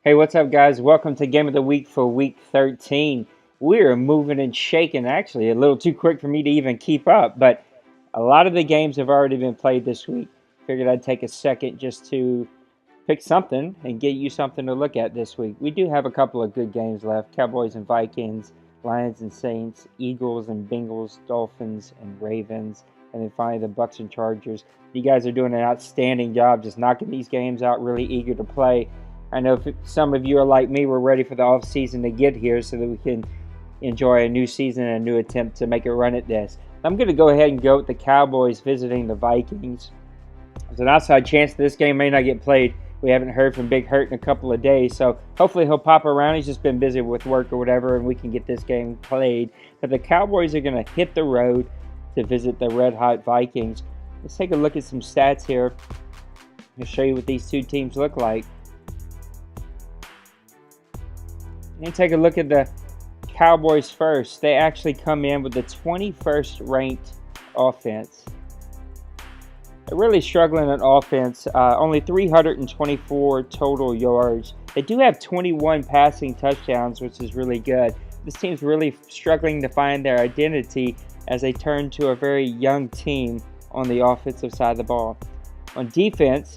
Hey, what's up, guys? Welcome to Game of the Week for Week 13. We're moving and shaking, actually, a little too quick for me to even keep up, but a lot of the games have already been played this week. Figured I'd take a second just to pick something and get you something to look at this week. We do have a couple of good games left. Cowboys and Vikings, Lions and Saints, Eagles and Bengals, Dolphins and Ravens, and then finally the Bucks and Chargers. You guys are doing an outstanding job just knocking these games out, really eager to play. I know some of you are like me, we're ready for the off season to get here so that we can enjoy a new season and a new attempt to make a run at this. I'm going to go ahead and go with the Cowboys visiting the Vikings. There's an outside chance that this game may not get played. We haven't heard from Big Hurt in a couple of days, so hopefully he'll pop around. He's just been busy with work or whatever, and we can get this game played. But the Cowboys are going to hit the road to visit the red-hot Vikings. Let's take a look at some stats here to show you what these two teams look like. And take a look at the Cowboys first. They actually come in with the 21st ranked offense. They're really struggling on offense. Only 324 total yards. They do have 21 passing touchdowns, which is really good. This team's really struggling to find their identity as they turn to a very young team on the offensive side of the ball. On defense,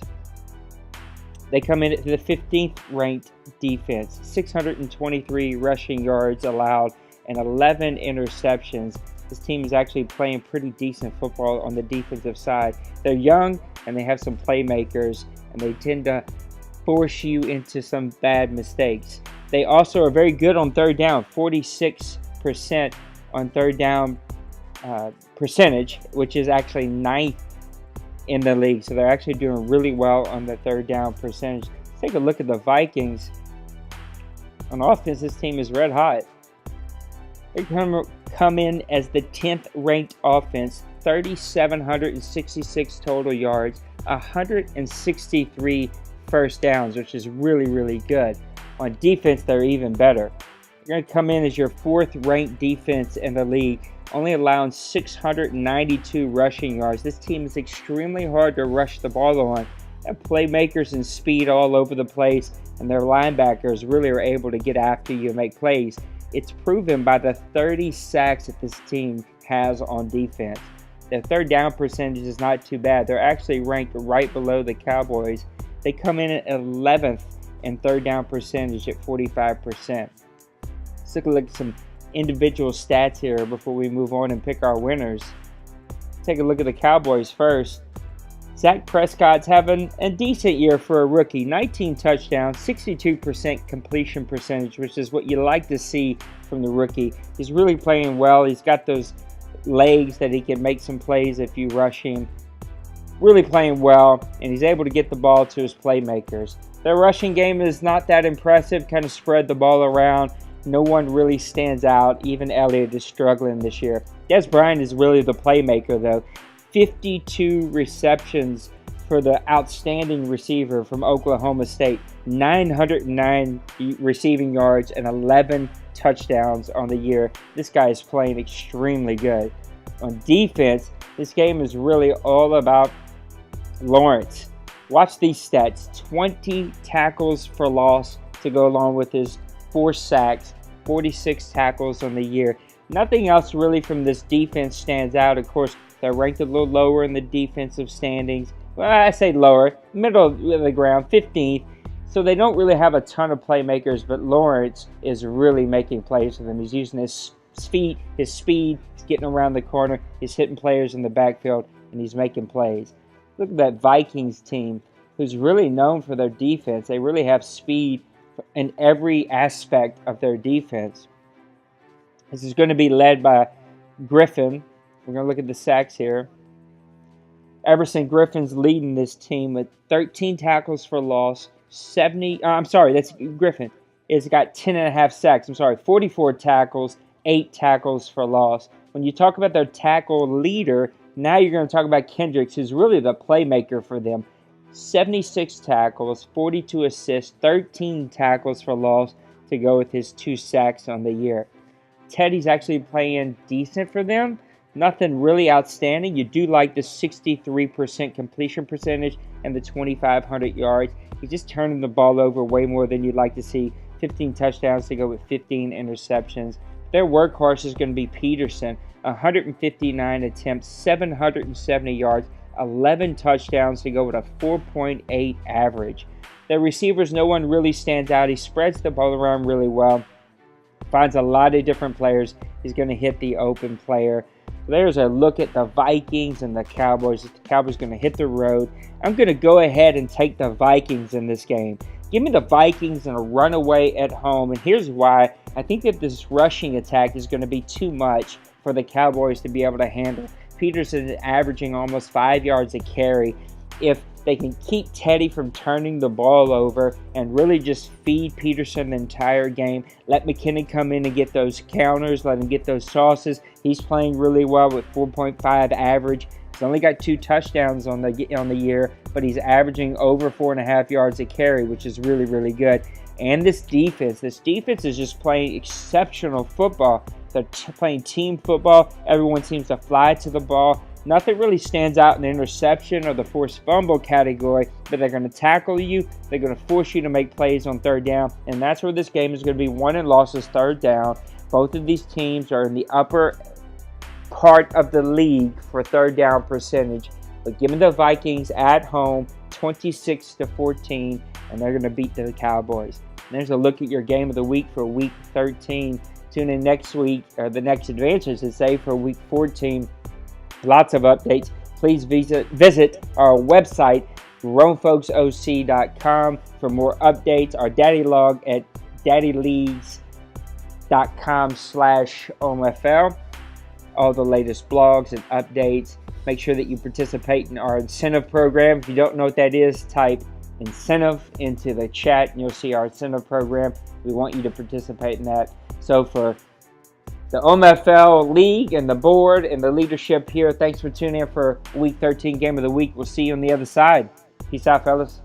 they come in at the 15th ranked defense. 623 rushing yards allowed and 11 interceptions. This team is actually playing pretty decent football on the defensive side. They're young and they have some playmakers, and they tend to force you into some bad mistakes. They also are very good on third down, 46% on third down percentage, which is actually ninth in the league. So they're actually doing really well on the third down percentage. Let's take a look at the Vikings. On offense, this team is red hot. They come in as the 10th ranked offense, 3,766 total yards, 163 first downs, which is really, really good. On defense, they're even better. They're going to come in as your 4th ranked defense in the league, only allowing 692 rushing yards. This team is extremely hard to rush the ball on. They have playmakers and speed all over the place, and their linebackers really are able to get after you and make plays. It's proven by the 30 sacks that this team has on defense. Their third down percentage is not too bad. They're actually ranked right below the Cowboys. They come in at 11th in third down percentage at 45%. Let's take a look at some individual stats here before we move on and pick our winners. Take a look at the Cowboys first. Dak Prescott's having a decent year for a rookie. 19 touchdowns, 62% completion percentage, which is what you like to see from the rookie. He's really playing well. He's got those legs that he can make some plays if you rush him. Really playing well, and he's able to get the ball to his playmakers. Their rushing game is not that impressive, kind of spread the ball around. No one really stands out. Even Elliott is struggling this year. Dez Bryant is really the playmaker, though. 52 receptions for the outstanding receiver from Oklahoma State. 909 receiving yards and 11 touchdowns on the year. This guy is playing extremely good. On defense, this game is really all about Lawrence. Watch these stats. 20 tackles for loss to go along with his 4 sacks, 46 tackles on the year. Nothing else really from this defense stands out. Of course, they're ranked a little lower in the defensive standings. Well, I say lower, middle of the ground, 15th. So they don't really have a ton of playmakers, but Lawrence is really making plays for them. He's using his speed, he's getting around the corner, he's hitting players in the backfield, and he's making plays. Look at that Vikings team, who's really known for their defense. They really have speed in every aspect of their defense. This is going to be led by Griffin. We're going to look at the sacks here. Everson Griffin's leading this team with 13 tackles for loss, that's Griffin. It's got 10.5 sacks. 44 tackles, 8 tackles for loss. When you talk about their tackle leader, now you're going to talk about Kendricks, who's really the playmaker for them. 76 tackles, 42 assists, 13 tackles for loss to go with his 2 sacks on the year. Teddy's actually playing decent for them. Nothing really outstanding. You do like the 63% completion percentage and the 2,500 yards. He's just turning the ball over way more than you'd like to see. 15 touchdowns to go with 15 interceptions. Their workhorse is going to be Peterson. 159 attempts, 770 yards, 11 touchdowns to go with a 4.8 average. Their receivers, no one really stands out. He spreads the ball around really well. Finds a lot of different players. He's going to hit the open player. There's a look at the Vikings and the Cowboys. The Cowboys going to hit the road. I'm going to go ahead and take the Vikings in this game. Give me the Vikings and a runaway at home. And here's why. I think that this rushing attack is going to be too much for the Cowboys to be able to handle. Peterson is averaging almost 5 yards a carry. If they can keep Teddy from turning the ball over and really just feed Peterson the entire game, let McKinnon come in and get those counters, let him get those tosses. He's playing really well with 4.5 average. He's only got 2 touchdowns on the year, but he's averaging over 4.5 yards a carry, which is really, really good. And this defense is just playing exceptional football. They're playing team football. Everyone seems to fly to the ball. Nothing really stands out in the interception or the forced fumble category, but they're going to tackle you. They're going to force you to make plays on third down, and that's where this game is going to be won and lost, is third down. Both of these teams are in the upper part of the league for third down percentage. But give me the Vikings at home, 26-14, and they're going to beat the Cowboys. And there's a look at your game of the week for Week 13. Tune in next week, or the next advance, I should say, for Week 14. Lots of updates. Please visit our website, grownfolksoc.com, for more updates. Our daddy log at daddyleagues.com/OMFL. All the latest blogs and updates. Make sure that you participate in our incentive program. If you don't know what that is, type incentive into the chat and you'll see our incentive program. We want you to participate in that. So for the OMFL League and the board and the leadership here, thanks for tuning in for Week 13 Game of the Week. We'll see you on the other side. Peace out, fellas.